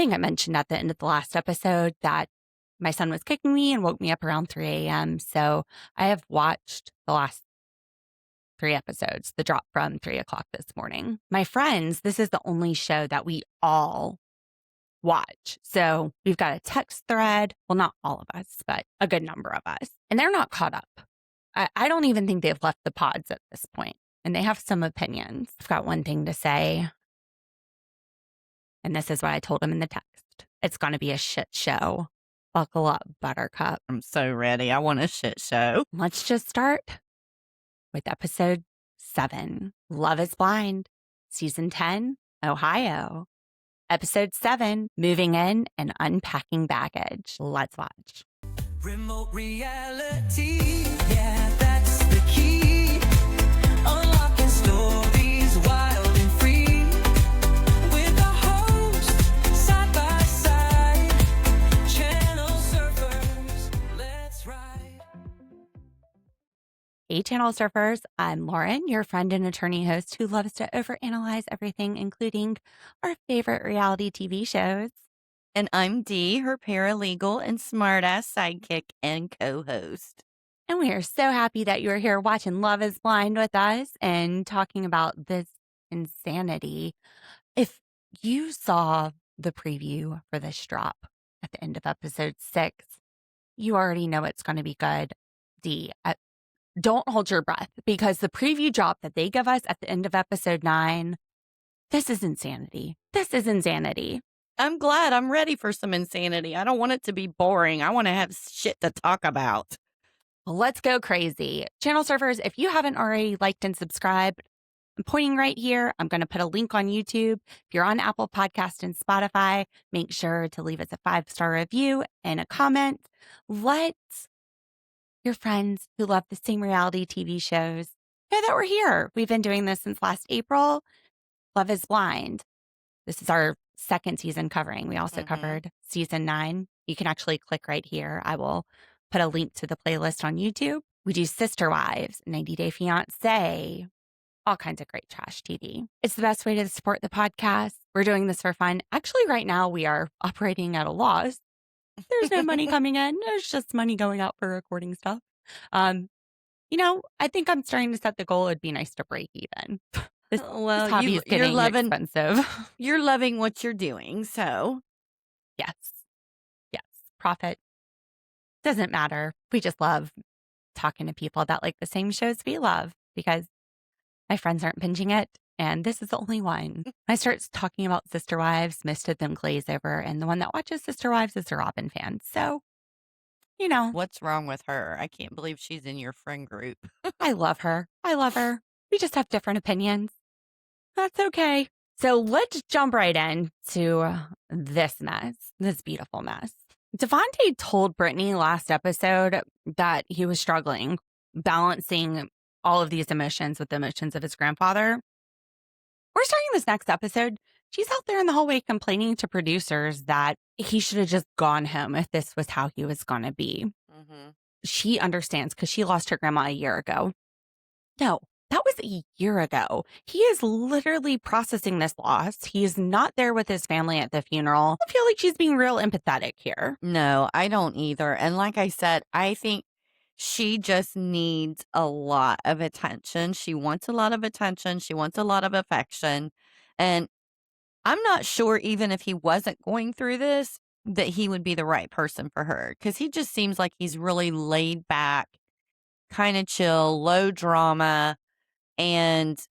think I mentioned at the end of the last episode that my son was kicking me and woke me up around 3 a.m. So I have watched the last 3 episodes, the drop from 3 o'clock this morning. My friends, this is the only show that we all watch. So we've got a text thread. Well, not all of us, but a good number of us. And they're not caught up. I don't even think they've left the pods at this point. And they have some opinions. I've got one thing to say. And this is what I told them in the text. It's going to be a shit show. Buckle up, Buttercup. I'm so ready. I want a shit show. Let's just start with episode 7, Love is Blind, season 10, Ohio. Episode 7, Moving In and Unpacking Baggage. Let's watch. Remote reality, yeah, that's the key. Unlocking stories wild and free. With the host, side by side. Channel surfers, let's ride. Hey, Channel Surfers. I'm Lauren, your friend and attorney host who loves to overanalyze everything, including our favorite reality TV shows. And I'm Dee, her paralegal and smartass sidekick and co-host. And we are so happy that you're here watching Love is Blind with us and talking about this insanity. If you saw the preview for this drop at the end of episode 6, you already know it's going to be good. Dee, don't hold your breath, because the preview drop that they give us at the end of episode 9, this is insanity. This is insanity. I'm glad. I'm ready for some insanity. I don't want it to be boring. I want to have shit to talk about. Let's go crazy. Channel Surfers, if you haven't already liked and subscribed, I'm pointing right here. I'm going to put a link on YouTube. If you're on Apple Podcast and Spotify, make sure to leave us a 5-star review and a comment. Let your friends who love the same reality TV shows know that we're here. We've been doing this since last April. Love is Blind. This is our 2nd season covering. We also covered season 9. You can actually click right here. I will put a link to the playlist on YouTube. We do Sister Wives, 90 Day Fiancé, all kinds of great trash TV. It's the best way to support the podcast. We're doing this for fun. Actually, right now we are operating at a loss. There's no money coming in. There's just money going out for recording stuff. I think I'm starting to set the goal. It'd be nice to break even. This hobby is getting expensive. You're loving what you're doing, so. Yes. Profit doesn't matter. We just love talking to people that like the same shows we love, because my friends aren't binging it, and this is the only one. I start talking about Sister Wives, most of them glaze over, and the one that watches Sister Wives is a Robin fan. So, What's wrong with her? I can't believe she's in your friend group. I love her. We just have different opinions. That's okay. So let's jump right into this mess, this beautiful mess. Devante told Brittany last episode that he was struggling balancing all of these emotions with the emotions of his grandfather. We're starting this next episode. She's out there in the hallway complaining to producers that he should have just gone home if this was how he was going to be. She understands because she lost her grandma a year ago. No, that was a year ago. He is literally processing this loss. He is not there with his family at the funeral. I feel like she's being real empathetic here. No, I don't either. And like I said, I think she just needs a lot of attention. She wants a lot of attention. She wants a lot of affection. And I'm not sure, even if he wasn't going through this, that he would be the right person for her, because he just seems like he's really laid back, kind of chill, low drama. And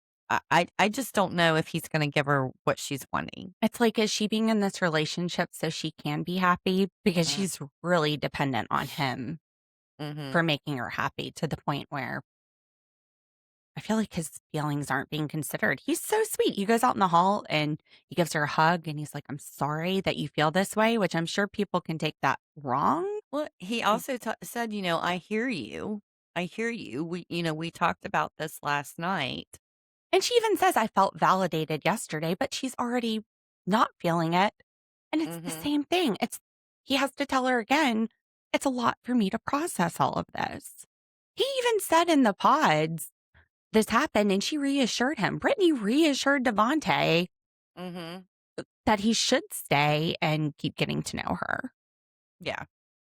I just don't know if he's going to give her what she's wanting. It's like, is she being in this relationship so she can be happy? Because she's really dependent on him for making her happy, to the point where I feel like his feelings aren't being considered. He's so sweet. He goes out in the hall and he gives her a hug and he's like, I'm sorry that you feel this way, which I'm sure people can take that wrong. Well, he also said, I hear you. I hear you. We talked about this last night. And she even says, I felt validated yesterday, but she's already not feeling it. And it's the same thing. He has to tell her again, it's a lot for me to process all of this. He even said in the pods, this happened, and she reassured him. Brittany reassured Devante that he should stay and keep getting to know her. Yeah.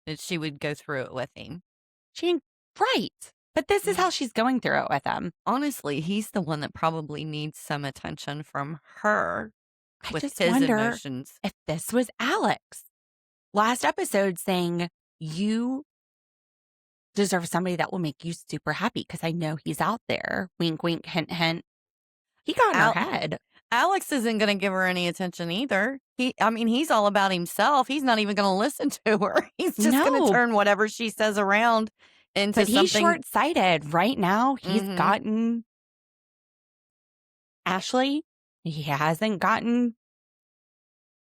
That she would go through it with him. Right. But this is how she's going through it with him. Honestly, he's the one that probably needs some attention from her I with just his wonder emotions. if this was Alex. Last episode saying, you deserve somebody that will make you super happy because I know he's out there. Wink, wink, hint, hint. He got in her head. Alex isn't going to give her any attention either. He's all about himself. He's not even going to listen to her. He's just going to turn whatever she says around into something. But he's short-sighted. Right now, he's gotten Ashley. He hasn't gotten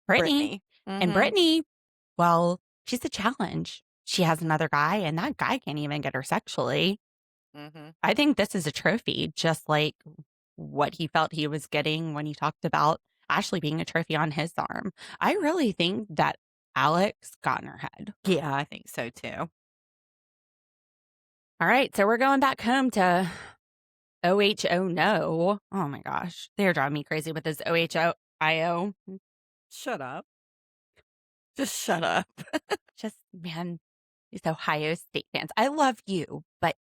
Brittany. And Brittany, well, she's a challenge. She has another guy, and that guy can't even get her sexually. I think this is a trophy, just like what he felt he was getting when he talked about Ashley being a trophy on his arm. I really think that Alex got in her head. Yeah, I think so too. All right, so we're going back home to OHO no. Oh my gosh, they're driving me crazy with this OHO-IO. Shut up. Just shut up. Just, man, these Ohio State fans. I love you, but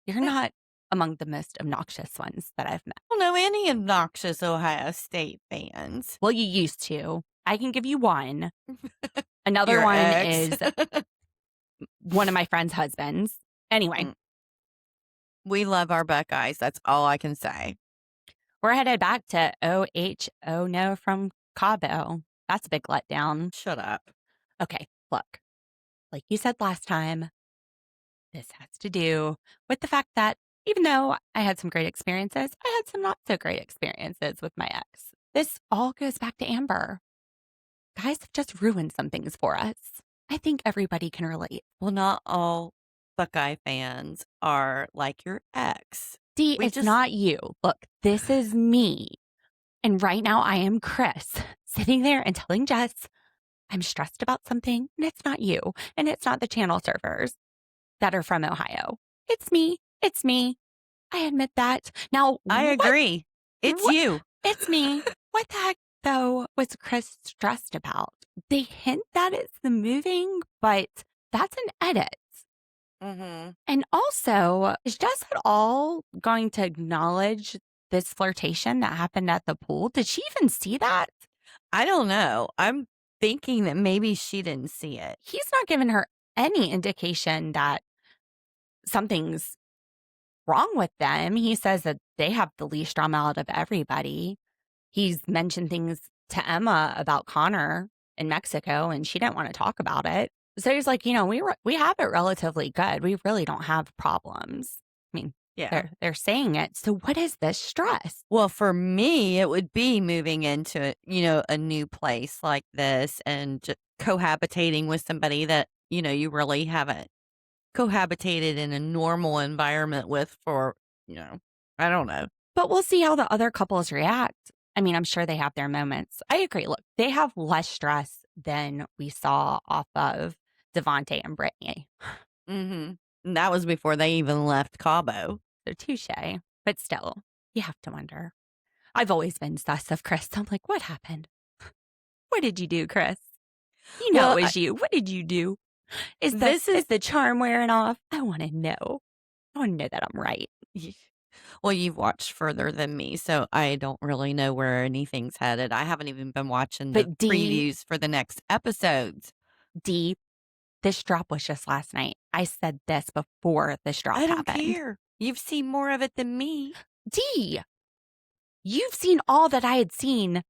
you're not among the most obnoxious ones that I've met. I don't know any obnoxious Ohio State fans. Well, you used to. I can give you one. Another Your one ex. is one of my friend's husbands. Anyway. We love our Buckeyes. That's all I can say. We're headed back to OHO no from Cabo. That's a big letdown. Shut up. Okay, look. Like you said last time, this has to do with the fact that even though I had some great experiences, I had some not so great experiences with my ex. This all goes back to Amber. Guys have just ruined some things for us. I think everybody can relate. Well, not all Buckeye fans are like your ex. It's not you. Look, this is me. And right now I am Chris, sitting there and telling Jess, I'm stressed about something, and it's not you, and it's not the channel servers that are from Ohio. It's me. It's me. I admit that. Now, I agree. It's you. It's me. What the heck, though, was Chris stressed about? They hint that it's the moving, but that's an edit. And also, is Jess at all going to acknowledge this flirtation that happened at the pool? Did she even see that? I don't know. I'm thinking that maybe she didn't see it. He's not giving her any indication that something's wrong with them. He says that they have the least drama out of everybody. He's mentioned things to Emma about Connor in Mexico, and she didn't want to talk about it. So he's like, we have it relatively good. We really don't have problems. I mean, they're saying it. So what is this stress? Well, for me, it would be moving into, a new place like this and just cohabitating with somebody that, you really haven't cohabitated in a normal environment with for, I don't know. But we'll see how the other couples react. I mean, I'm sure they have their moments. I agree. Look, they have less stress than we saw off of Devante and Brittany. And that was before they even left Cabo. So touche. But still, you have to wonder. I've always been sus of Chris. I'm like, what happened? What did you do, Chris? You know it was you. What did you do? Is the charm wearing off? I want to know. I want to know that I'm right. Well, you've watched further than me, so I don't really know where anything's headed. I haven't even been watching the previews for the next episodes. This drop was just last night. I said this before this drop happened. I don't care. You've seen more of it than me. You've seen all that I had seen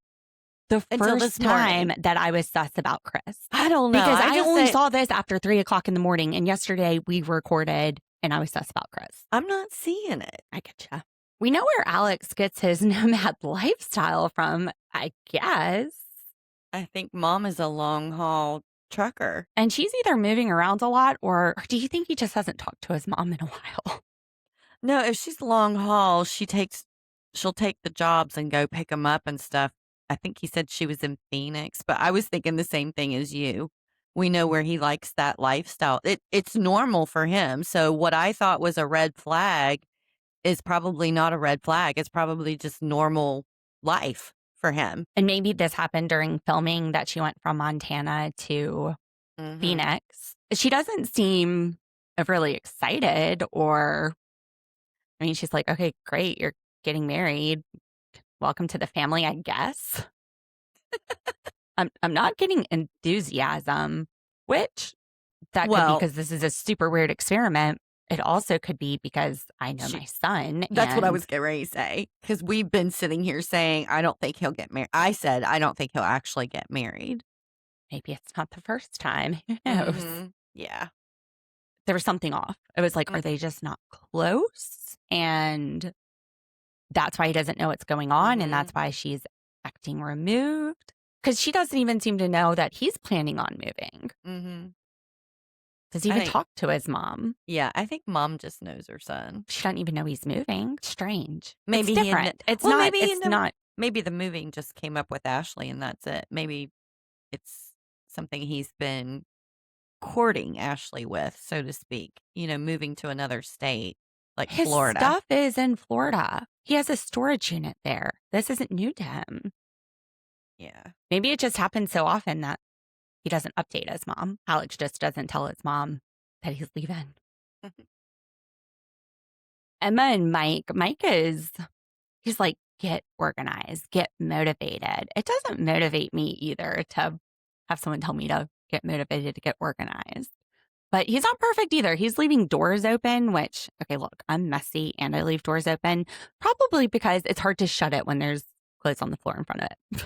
the first time that I was sus about Chris. I don't know. Because I only saw this after 3:00 in the morning, and yesterday we recorded and I was sus about Chris. I'm not seeing it. I getcha. We know where Alex gets his nomad lifestyle from, I guess. I think mom is a long haul trucker. And she's either moving around a lot, or do you think he just hasn't talked to his mom in a while? No, if she's long haul, she'll take the jobs and go pick them up and stuff. I think he said she was in Phoenix, but I was thinking the same thing as you. We know where he likes that lifestyle. It's normal for him. So what I thought was a red flag is probably not a red flag. It's probably just normal life. for him. And maybe this happened during filming that she went from Montana to Phoenix. She doesn't seem overly excited or, I mean, she's like, okay, great, you're getting married. Welcome to the family, I guess. I'm not getting enthusiasm, which that could be because this is a super weird experiment. It also could be because I know my son. That's what I was getting ready to say. Because we've been sitting here saying, I don't think he'll get married. I said, I don't think he'll actually get married. Maybe it's not the first time. Who knows? Yeah. There was something off. It was like, are they just not close? And that's why he doesn't know what's going on. And that's why she's acting removed. Because she doesn't even seem to know that he's planning on moving. Does he even talk to his mom? Yeah, I think mom just knows her son. She doesn't even know he's moving. Strange. Maybe it's different. Maybe the moving just came up with Ashley and that's it. Maybe it's something he's been courting Ashley with, so to speak. Moving to another state like his Florida. Stuff is in Florida. He has a storage unit there. This isn't new to him. Yeah. Maybe it just happens so often that he doesn't update his mom. Alex just doesn't tell his mom that he's leaving. Emma and Mike he's like, get organized, get motivated. It doesn't motivate me either to have someone tell me to get motivated to get organized. But he's not perfect either. He's leaving doors open, which, okay, look, I'm messy and I leave doors open, probably because it's hard to shut it when there's clothes on the floor in front of it.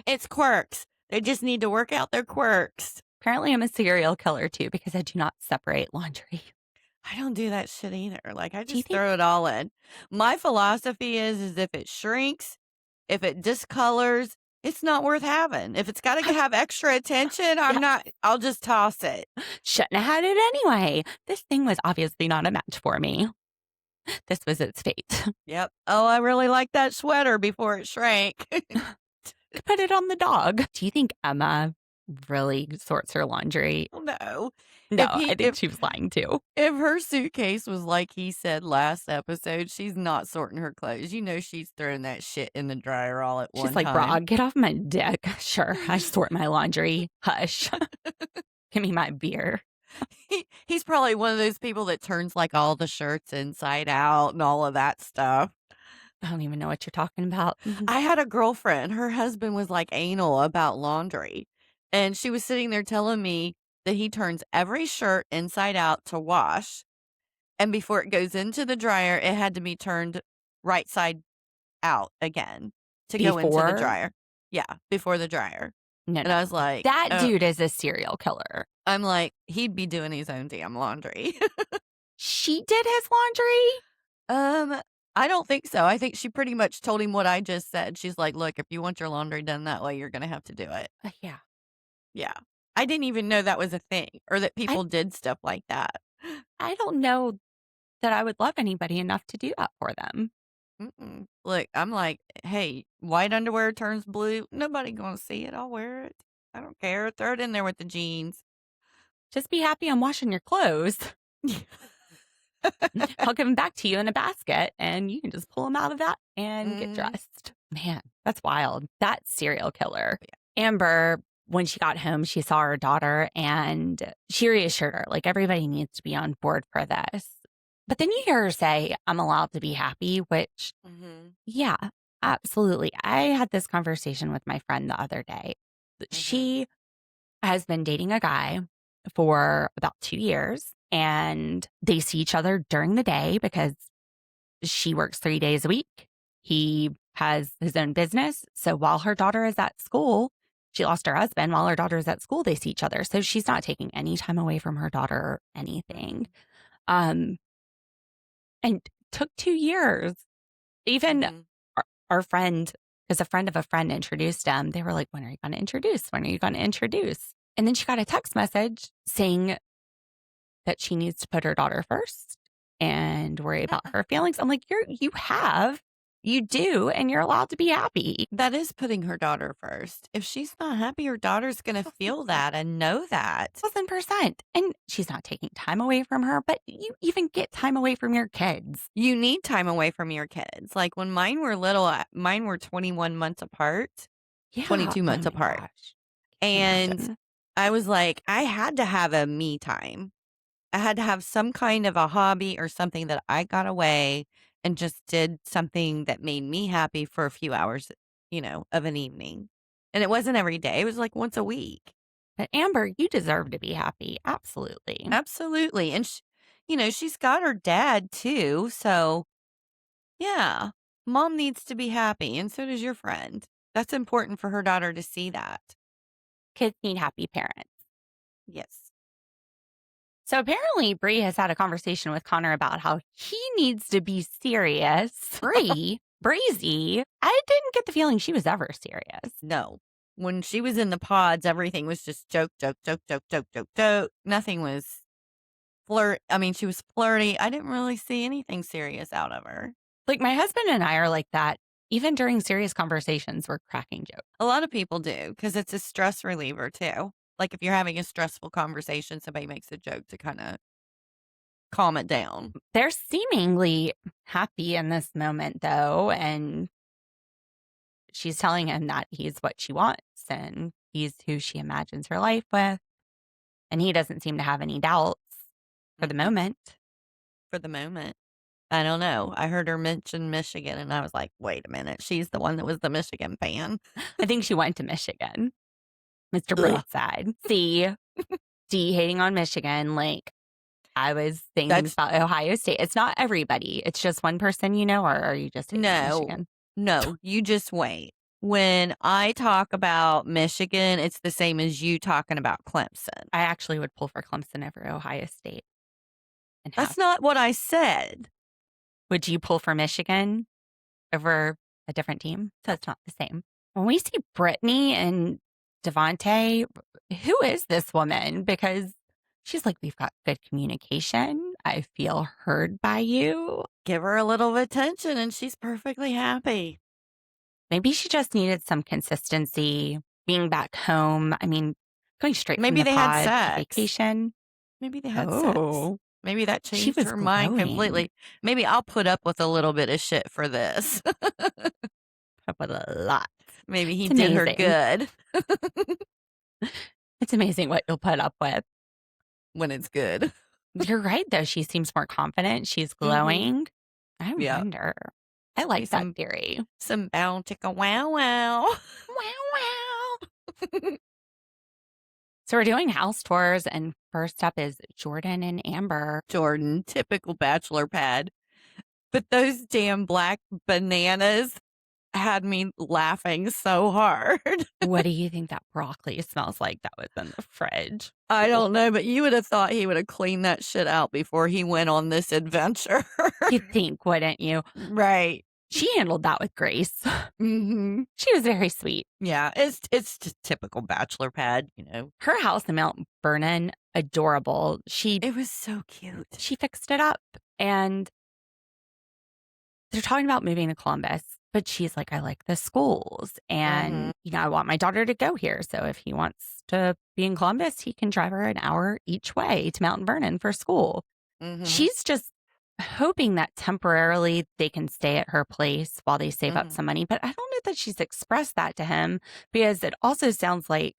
It's quirks. They just need to work out their quirks. Apparently, I'm a serial killer too because I do not separate laundry. I don't do that shit either. Like, I just throw it all in. My philosophy is if it shrinks, if it discolors, it's not worth having. If it's got to have extra attention, I'll just toss it. Shouldn't have had it anyway. This thing was obviously not a match for me. This was its fate. Yep. Oh, I really like that sweater before it shrank. Put it on the dog. Do you think Emma really sorts her laundry? No. I think she was lying too. If her suitcase was like he said last episode, she's not sorting her clothes. She's throwing that shit in the dryer all at one time. She's like, Brah, get off my dick. Sure, I sort my laundry. Hush. Give me my beer. He's probably one of those people that turns like all the shirts inside out and all of that stuff. I don't even know what you're talking about. I had a girlfriend. Her husband was like anal about laundry. And she was sitting there telling me that he turns every shirt inside out to wash. And before it goes into the dryer, it had to be turned right side out again to go into the dryer. Yeah, before the dryer. No, and I was like, that dude is a serial killer. I'm like, he'd be doing his own damn laundry. She did his laundry? I don't think so. I think she pretty much told him what I just said. She's like, look, if you want your laundry done that way, you're going to have to do it. Yeah. Yeah. I didn't even know that was a thing or that people did stuff like that. I don't know that I would love anybody enough to do that for them. Look, I'm like, hey, white underwear turns blue. Nobody going to see it. I'll wear it. I don't care. Throw it in there with the jeans. Just be happy I'm washing your clothes. I'll give them back to you in a basket and you can just pull them out of that and get dressed. Man, that's wild. That's serial killer. Yeah. Amber, when she got home, she saw her daughter and she reassured her, like, everybody needs to be on board for this. But then you hear her say, I'm allowed to be happy, which, yeah, absolutely. I had this conversation with my friend the other day. She has been dating a guy for about 2 years and they see each other during the day because she works 3 days a week. He has his own business. So while her daughter is at school, she lost her husband. While her daughter is at school, they see each other. So she's not taking any time away from her daughter or anything. And took 2 years. Even our friend, because a friend of a friend introduced them, they were like, when are you going to introduce? When are you going to introduce? And then she got a text message saying that she needs to put her daughter first and worry about her feelings. I'm like, you have You do, and you're allowed to be happy. That is putting her daughter first. If she's not happy, her daughter's going to feel that and know that. 1,000%. And she's not taking time away from her, but you even get time away from your kids. You need time away from your kids. Like when mine were little, mine were 21 months apart, Yeah. 22 months Oh my apart. gosh. And Imagine. I was like, I had to have a me time. I had to have some kind of a hobby or something that I got away and just did something that made me happy for a few hours, of an evening. And it wasn't every day. It was like once a week. But Amber, you deserve to be happy. Absolutely. Absolutely. And, she's got her dad too. So, yeah, mom needs to be happy. And so does your friend. That's important for her daughter to see that. Kids need happy parents. Yes. So apparently, Bree has had a conversation with Connor about how he needs to be serious. Breezy, I didn't get the feeling she was ever serious. No. When she was in the pods, everything was just joke, joke, joke, joke, joke, joke, joke. Nothing was she was flirty. I didn't really see anything serious out of her. Like, my husband and I are like that. Even during serious conversations, we're cracking jokes. A lot of people do because it's a stress reliever too. Like if you're having a stressful conversation, somebody makes a joke to kind of calm it down. They're seemingly happy in this moment, though, and she's telling him that he's what she wants and he's who she imagines her life with. And he doesn't seem to have any doubts for the moment. For the moment. I don't know. I heard her mention Michigan and I was like, wait a minute. She's the one that was the Michigan fan. I think she went to Michigan. Mr. Brightside. See, D hating on Michigan. Like, I was thinking about Ohio State. It's not everybody. It's just one person, or are you just hating on Michigan? No, you just wait. When I talk about Michigan, it's the same as you talking about Clemson. I actually would pull for Clemson over Ohio State. That's not what I said. Would you pull for Michigan over a different team? So it's not the same. When we see Brittany and Devante, who is this woman? Because she's like, we've got good communication. I feel heard by you. Give her a little attention and she's perfectly happy. Maybe she just needed some consistency, being back home. I mean, going straight from the they pod had to sex. vacation. Maybe they had sex. Maybe that changed her mind completely. Maybe I'll put up with a little bit of shit for this. Put up with a lot. Maybe he did her good. It's amazing what you'll put up with. When it's good. You're right, though. She seems more confident. She's glowing. I wonder. I like that theory. Some bow chicka wow wow. Wow, wow. So we're doing house tours, and first up is Jordan and Amber. Jordan, typical bachelor pad. But those damn black bananas had me laughing so hard. What do you think that broccoli smells like that was in the fridge? I don't know, but you would have thought he would have cleaned that shit out before he went on this adventure. You'd think, wouldn't you? Right. She handled that with grace. Mm-hmm. She was very sweet. Yeah, it's just typical bachelor pad, Her house in Mount Vernon, adorable. It was so cute. She fixed it up, and they're talking about moving to Columbus, but she's like, I like the schools, and I want my daughter to go here. So if he wants to be in Columbus, he can drive her an hour each way to Mount Vernon for school. She's just hoping that temporarily they can stay at her place while they save up some money. But I don't know that she's expressed that to him, because it also sounds like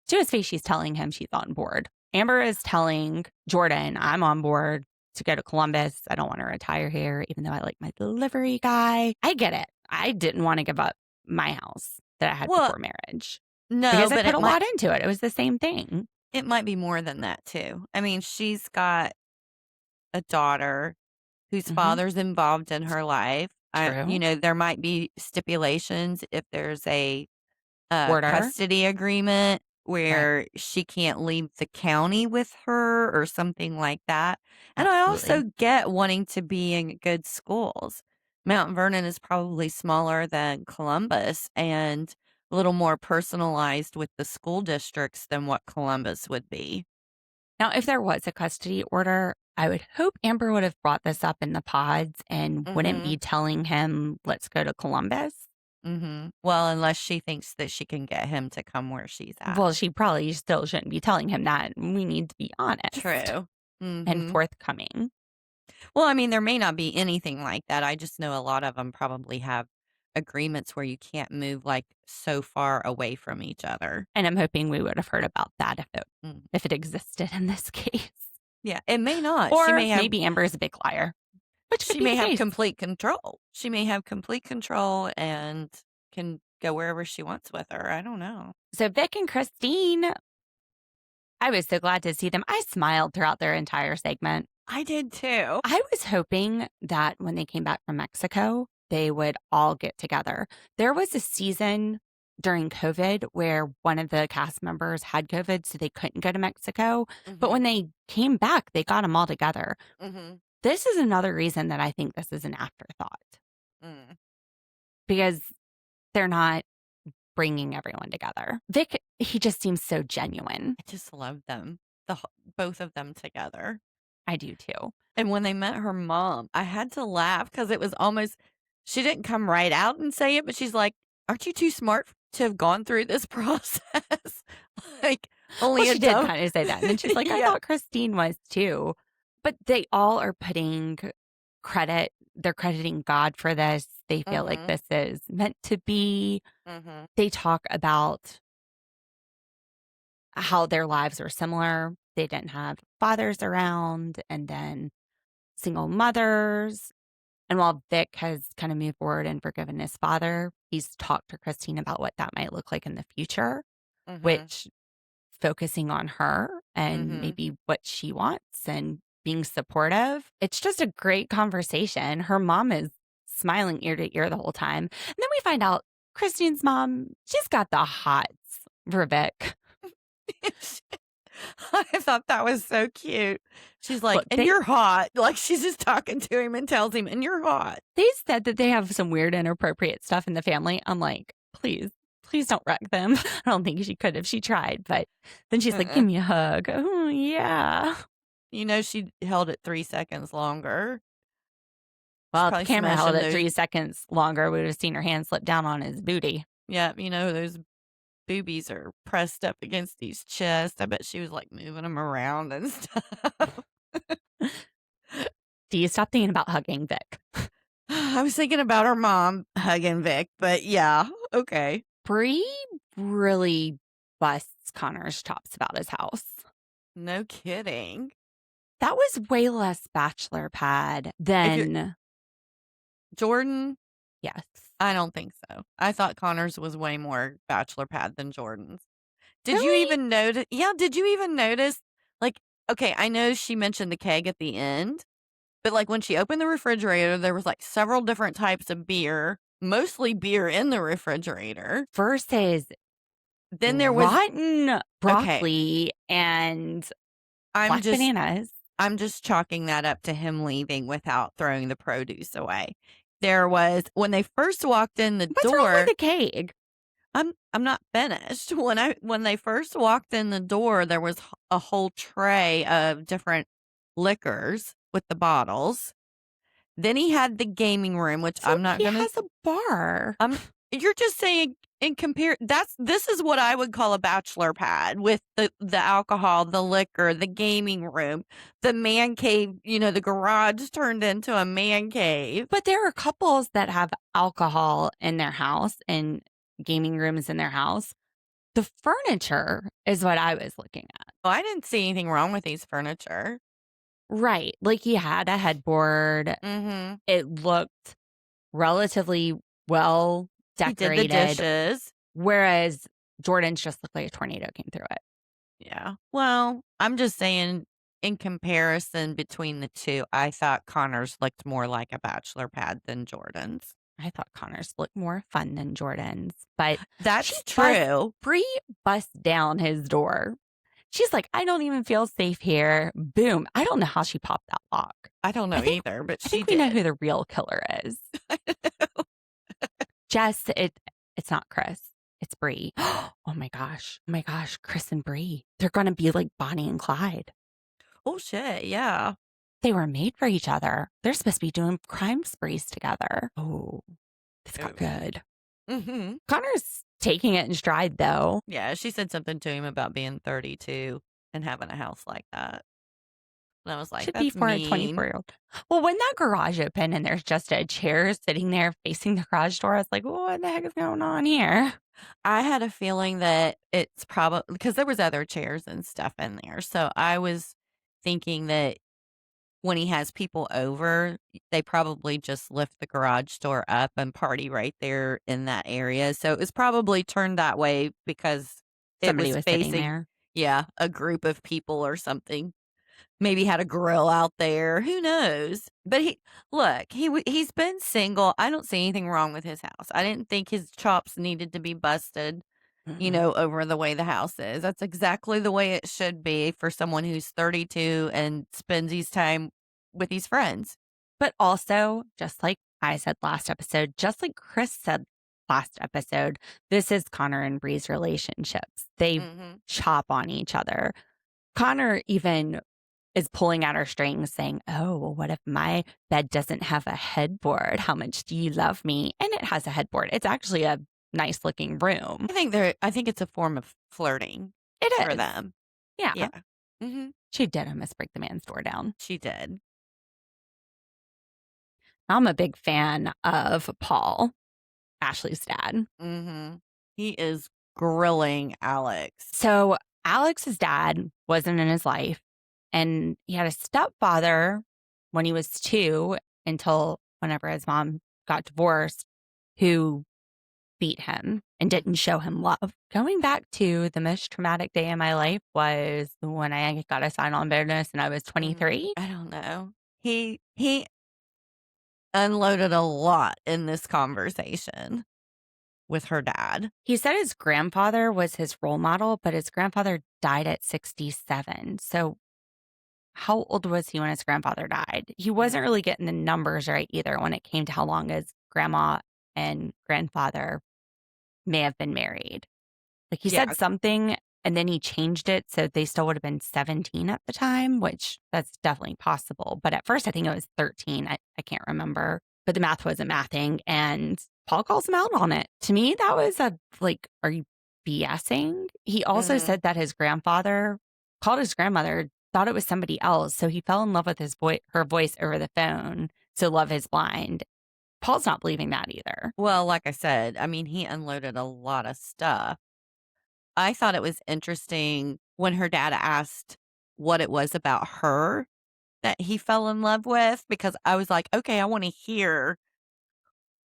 to his face, she's telling him she's on board. Amber is telling Jordan, I'm on board to go to Columbus. I don't want to retire here, even though I like my delivery guy. I get it. I didn't want to give up my house that I had before marriage. No, because I put a lot into it. It was the same thing. It might be more than that too. I mean, she's got a daughter whose father's involved in her life. There might be stipulations if there's a custody agreement where she can't leave the county with her or something like that. And I also get wanting to be in good schools. Mount Vernon is probably smaller than Columbus and a little more personalized with the school districts than what Columbus would be. Now, if there was a custody order, I would hope Amber would have brought this up in the pods and wouldn't be telling him, let's go to Columbus. Well, unless she thinks that she can get him to come where she's at. Well, she probably still shouldn't be telling him that. We need to be honest. True. And forthcoming. Well, I mean, there may not be anything like that. I just know a lot of them probably have agreements where you can't move like so far away from each other. And I'm hoping we would have heard about that Mm. if it existed in this case. Yeah, it may not. Or she may have, maybe Amber's a big liar. Which could she be may the have case. complete control. She may have complete control and can go wherever she wants with her. I don't know. So Vic and Christine, I was so glad to see them. I smiled throughout their entire segment. I did too. I was hoping that when they came back from Mexico, they would all get together. There was a season during COVID where one of the cast members had COVID, so they couldn't go to Mexico. But when they came back, they got them all together. This is another reason that I think this is an afterthought because they're not bringing everyone together. Vic, he just seems so genuine. I just love them, both of them together. I do too. And when they met her mom, I had to laugh because it was almost, she didn't come right out and say it, but she's like, aren't you too smart to have gone through this process? Like, only she did kind of say that. And then she's like, I Yeah. thought Christine was too. But they all are putting credit. They're crediting God for this. They feel like this is meant to be. They talk about how their lives are similar. They didn't have fathers around and then single mothers. And while Vic has kind of moved forward and forgiven his father, he's talked to Christine about what that might look like in the future, which focusing on her and maybe what she wants and being supportive. It's just a great conversation. Her mom is smiling ear to ear the whole time. And then we find out Christine's mom, she's got the hots for Vic. I thought that was so cute. She's like, Look, and you're hot. Like, she's just talking to him and tells him, and you're hot. They said that they have some weird inappropriate stuff in the family. I'm like, please don't wreck them. I don't think she could if she tried. But then she's like, give me a hug. Oh, yeah. You know, she held it 3 seconds longer. Well, if the camera held smashing it 3 seconds longer, we would have seen her hand slip down on his booty. Yeah, you know, those boobies are pressed up against his chest. I bet she was like moving them around and stuff. Do you stop thinking about hugging Vic? I was thinking about her mom hugging Vic, but yeah, okay. Bree really busts Connor's chops about his house. No kidding. That was way less Bachelor pad than Jordan? Yes. I don't think so. I thought Connor's was way more Bachelor pad than Jordan's. Did Really? you even notice? Yeah, did you even notice? Like, okay, I know she mentioned the keg at the end, but like when she opened the refrigerator, there was like several different types of beer, mostly beer in the refrigerator. Versus Then there was rotten broccoli and black bananas. I'm just chalking that up to him leaving without throwing the produce away. There was when they first walked in the What's door. wrong with the keg? I'm not finished. When they first walked in the door, there was a whole tray of different liquors with the bottles. Then he had the gaming room, which So I'm not he gonna. has a bar. You're just saying in compare. This is what I would call a bachelor pad with the alcohol, the liquor, the gaming room, the man cave. You know, the garage turned into a man cave. But there are couples that have alcohol in their house and gaming rooms in their house. The furniture is what I was looking at. Well, I didn't see anything wrong with these furniture. Right. Like he had a headboard. It looked relatively well decorated. He did the dishes. Whereas Jordan's just looked like a tornado came through it. Yeah. Well, I'm just saying in comparison between the two, I thought Connor's looked more like a bachelor pad than Jordan's. I thought Connor's looked more fun than Jordan's. But that's true. Bree busts down his door. She's like, I don't even feel safe here. Boom. I don't know how she popped that lock. I don't know either, but I think we know who the real killer is. Jess, it's not Chris. It's Bree. Oh my gosh. Oh my gosh. Chris and Bree. They're going to be like Bonnie and Clyde. Oh shit. Yeah. They were made for each other. They're supposed to be doing crime sprees together. Oh, this got good. Mm-hmm. Connor's taking it in stride, though. Yeah, she said something to him about being 32 and having a house like that. And I was like, Should be that's for a mean. 24-year-old. Well, when that garage opened and there's just a chair sitting there facing the garage door, I was like, what the heck is going on here? I had a feeling that it's probably because there was other chairs and stuff in there. So I was thinking that when he has people over, they probably just lift the garage door up and party right there in that area. So it was probably turned that way because it Somebody was was sitting facing, there. yeah, a group of people or something. Maybe had a grill out there. Who knows? But he's been single. I don't see anything wrong with his house. I didn't think his chops needed to be busted, over the way the house is. That's exactly the way it should be for someone who's 32 and spends his time with his friends. But also, just like I said last episode, just like Chris said last episode, this is Connor and Bree's relationships. They Mm-hmm. chop on each other. Connor even is pulling at her strings saying, oh, well, what if my bed doesn't have a headboard? How much do you love me? And it has a headboard. It's actually a nice looking room. I think it's a form of flirting It is. for them. Yeah. Yeah. Mm-hmm. She did almost break the man's door down. She did. I'm a big fan of Paul, Ashley's dad. Mm-hmm. He is grilling Alex. So Alex's dad wasn't in his life, and he had a stepfather when he was 2 until whenever his mom got divorced, who beat him and didn't show him love. Going back to the most traumatic day in my life was when I got a sign-on bonus and I was 23. I don't know. He unloaded a lot in this conversation with her dad. He said his grandfather was his role model, but his grandfather died at 67. So how old was he when his grandfather died? He wasn't really getting the numbers right either when it came to how long his grandma and grandfather may have been married. Like he said something and then he changed it so they still would have been 17 at the time, which that's definitely possible. But at first I think it was 13. I can't remember. But the math wasn't mathing and Paul calls him out on it. To me, that was are you BSing? He also said that his grandfather called his grandmother, thought it was somebody else. So he fell in love with her voice over the phone. So love is blind. Paul's not believing that either. Well, like I said, I mean, he unloaded a lot of stuff. I thought it was interesting when her dad asked what it was about her that he fell in love with, because I was like, okay, I want to hear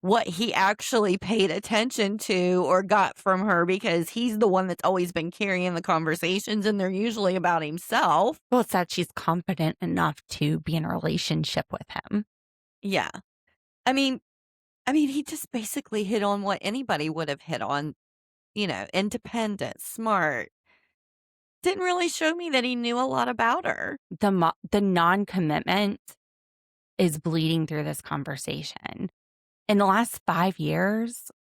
what he actually paid attention to or got from her, because he's the one that's always been carrying the conversations and they're usually about himself. Well, it's that she's confident enough to be in a relationship with him. Yeah. I mean, he just basically hit on what anybody would have hit on, independent, smart. Didn't really show me that he knew a lot about her. The non-commitment is bleeding through this conversation. In the last 5 years,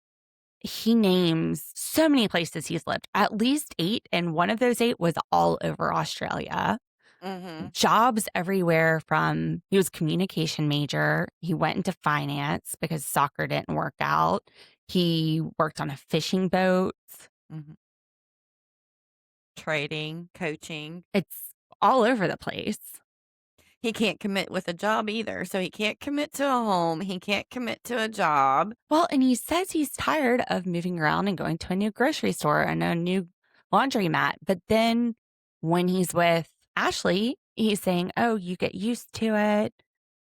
he names so many places he's lived, at least 8. And one of those 8 was all over Australia. Jobs everywhere from, he was communication major. He went into finance because soccer didn't work out. He worked on a fishing boat. Trading, coaching. It's all over the place. He can't commit with a job either. So he can't commit to a home. He can't commit to a job. Well, and he says he's tired of moving around and going to a new grocery store and a new laundromat. But then when he's with Ashley, he's saying, oh, you get used to it.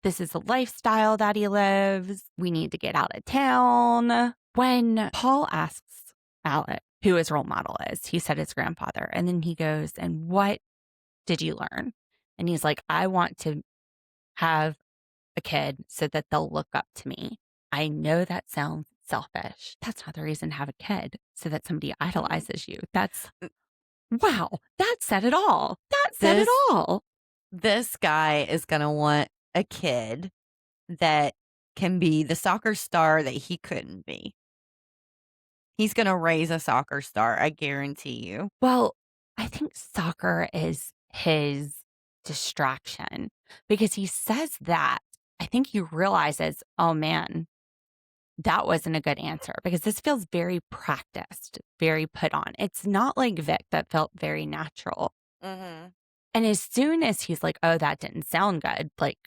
This is the lifestyle that he lives. We need to get out of town. When Paul asks Alec who his role model is, he said his grandfather. And then he goes, and what did you learn? And he's like, I want to have a kid so that they'll look up to me. I know that sounds selfish. That's not the reason to have a kid, so that somebody idolizes you. Wow, that said it all. That said it all. This guy is going to want a kid that can be the soccer star that he couldn't be. He's going to raise a soccer star, I guarantee you. Well, I think soccer is his distraction. Because he says that, I think he realizes, oh man, that wasn't a good answer because this feels very practiced, very put on. It's not like Vic that felt very natural. Mm-hmm. And as soon as he's like, oh, that didn't sound good, like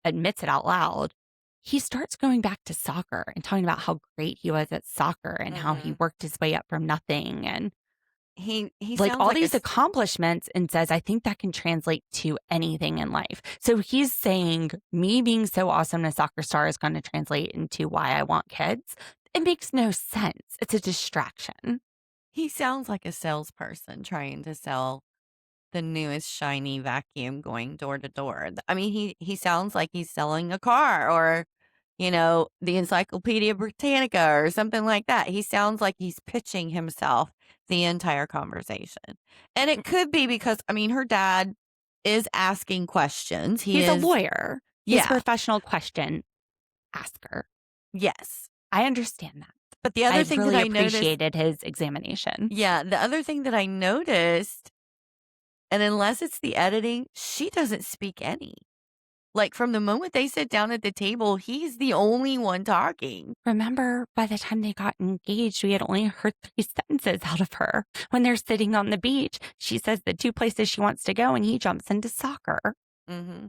admits it out loud, he starts going back to soccer and talking about how great he was at soccer and how he worked his way up from nothing and He like sounds all like these accomplishments, and says, I think that can translate to anything in life. So he's saying me being so awesome a soccer star is going to translate into why I want kids. It makes no sense. It's a distraction. he sounds like a salesperson trying to sell the newest shiny vacuum going door to door. I mean, he sounds like he's selling a car or, the Encyclopedia Britannica or something like that. He sounds like he's pitching himself the entire conversation. And it could be because, I mean, her dad is asking questions. He's a lawyer. He's Yeah. a professional question asker. Yes. I understand that. But the other I've thing really that I noticed, appreciated his examination. yeah, the other thing that I noticed, and unless it's the editing, she doesn't speak any. Like from the moment they sit down at the table, he's the only one talking. Remember, by the time they got engaged, we had only heard 3 sentences out of her. When they're sitting on the beach, she says the 2 places she wants to go, and he jumps into soccer. Mm-hmm.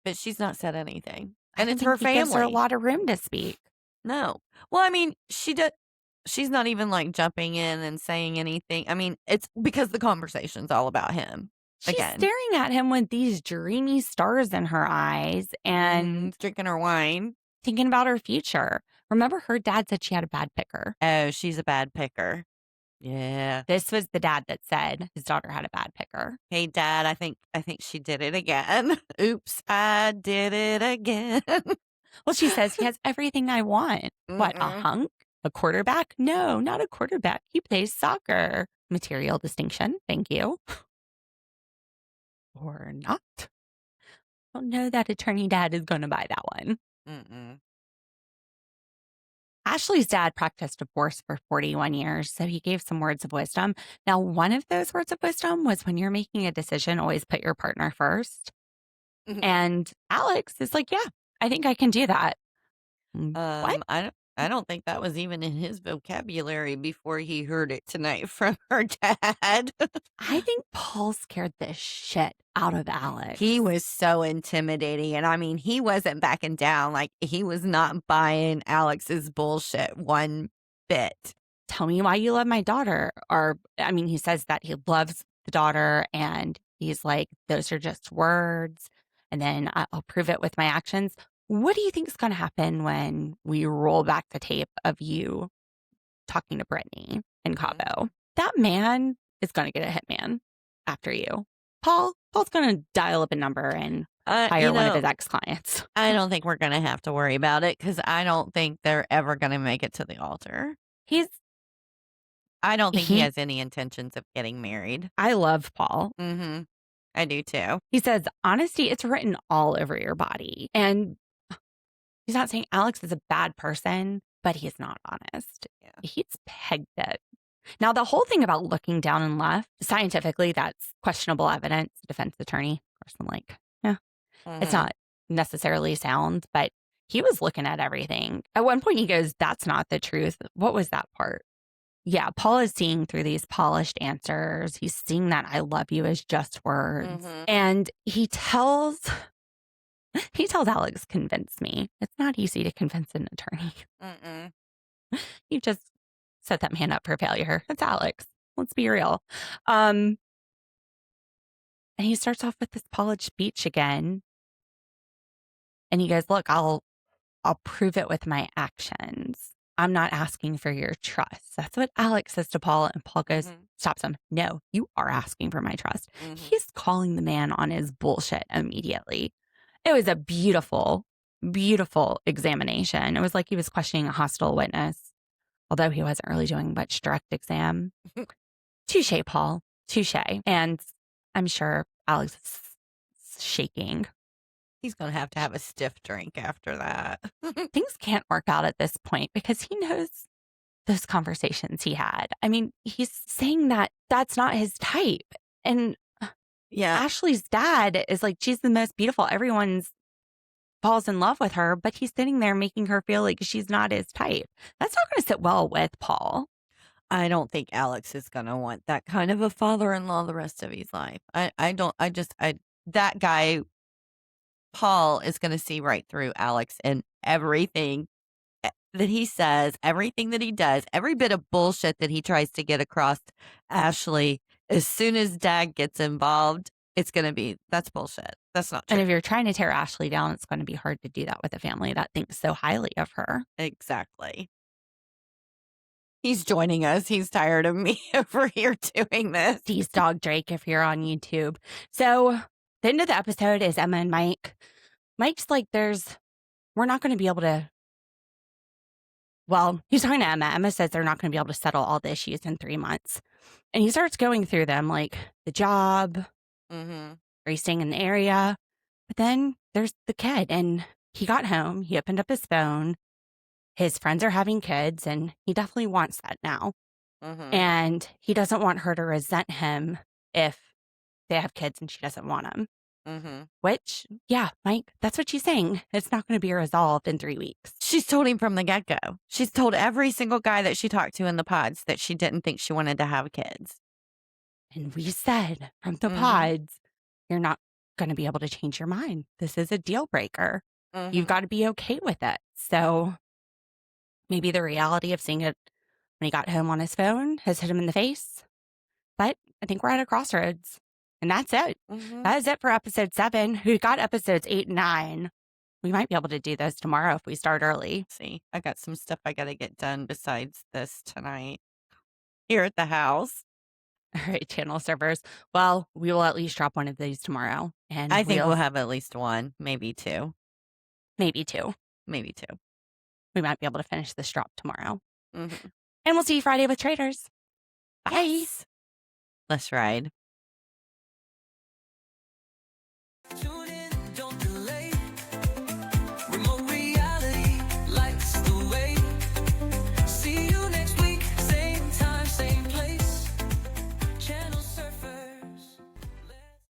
But she's not said anything. I And don't it's think her he gives her a family. lot of room to speak. No. Well, I mean, she's not even like jumping in and saying anything. I mean, it's because the conversation's all about him. She's Again. staring at him with these dreamy stars in her eyes and drinking her wine. thinking about her future. Remember, her dad said she had a bad picker. Oh, she's a bad picker. Yeah. This was the dad that said his daughter had a bad picker. Hey, Dad, I think she did it again. Oops, I did it again. Well, she says he has everything I want. What, a Mm-mm. hunk? A quarterback? No, not a quarterback. He plays soccer. Material distinction. Thank you. Or not. Don't know that attorney dad is going to buy that one. Mm-mm. Ashley's dad practiced divorce for 41 years, so he gave some words of wisdom. Now, one of those words of wisdom was when you're making a decision, always put your partner first. Mhm. And Alex is like, yeah, I think I can do that. What? I don't think that was even in his vocabulary before he heard it tonight from her dad. I think Paul scared the shit out of Alex. He was so intimidating. And I mean, he wasn't backing down. Like, he was not buying Alex's bullshit one bit. Tell me why you love my daughter. Or, I mean, he says that he loves the daughter and he's like, those are just words. And then I'll prove it with my actions. What do you think is going to happen when we roll back the tape of you talking to Brittany in Cabo? That man is going to get a hitman after you. Paul's going to dial up a number and hire one of his ex-clients. I don't think we're going to have to worry about it because I don't think they're ever going to make it to the altar. I don't think he has any intentions of getting married. I love Paul. Mm-hmm. I do too. He says, honesty, it's written all over your body. And he's not saying Alex is a bad person, but he's not honest. Yeah. He's pegged it. Now, the whole thing about looking down and left, scientifically, that's questionable evidence. Defense attorney, of course, I'm like, yeah, it's not necessarily sound, but he was looking at everything. At one point, he goes, that's not the truth. What was that part? Yeah, Paul is seeing through these polished answers. He's seeing that I love you as just words. And he tells Alex, convince me. It's not easy to convince an attorney. You just set that man up for failure. It's Alex. Let's be real. And he starts off with this polished speech again. And he goes, look, I'll prove it with my actions. I'm not asking for your trust. That's what Alex says to Paul. And Paul goes, stops him. No, you are asking for my trust. He's calling the man on his bullshit immediately. It was a beautiful, beautiful examination. It was like he was questioning a hostile witness, although he wasn't really doing much direct exam. Touche, Paul. Touche. And I'm sure Alex is shaking. He's going to have a stiff drink after that. Things can't work out at this point because he knows those conversations he had. I mean, he's saying that that's not his type. And Yeah. Ashley's dad is like, she's the most beautiful. Everyone's falls in love with her, but he's sitting there making her feel like she's not his type. That's not going to sit well with Paul. I don't think Alex is going to want that kind of a father-in-law the rest of his life. That guy, Paul, is going to see right through Alex and everything that he says, everything that he does, every bit of bullshit that he tries to get across Ashley. As soon as Dad gets involved, it's going to be, that's bullshit. That's not true. And if you're trying to tear Ashley down, it's going to be hard to do that with a family that thinks so highly of her. Exactly. He's joining us. He's tired of me over here doing this. He's Dog Drake if you're on YouTube. So the end of the episode is Emma and Mike. Mike's like, we're not going to be able to. Well, he's talking to Emma. Emma says they're not going to be able to settle all the issues in 3 months. And he starts going through them, like the job, Mm-hmm. are you staying in the area? But then there's the kid. And he got home. He opened up his phone. His friends are having kids, and he definitely wants that now. Mm-hmm. And he doesn't want her to resent him if they have kids and she doesn't want them. Mm-hmm. Which, yeah, Mike, that's what she's saying. It's not going to be resolved in 3 weeks. She's told him from the get-go. She's told every single guy that she talked to in the pods that she didn't think she wanted to have kids. And we said from the Mhm. pods, you're not going to be able to change your mind. This is a deal breaker. You've got to be okay with it. So maybe the reality of seeing it when he got home on his phone has hit him in the face. But I think we're at a crossroads. And that's it. Mhm. That is it for episode 7. We got episodes 8 and 9. We might be able to do those tomorrow if we start early. See, I got some stuff I got to get done besides this tonight here at the house. All right, channel servers. Well, we will at least drop one of these tomorrow. And I think we'll have at least one, maybe two. maybe 2. Maybe 2. We might be able to finish this drop tomorrow. Mm-hmm. And we'll see you Friday with Traders. Bye. Yes. Let's ride.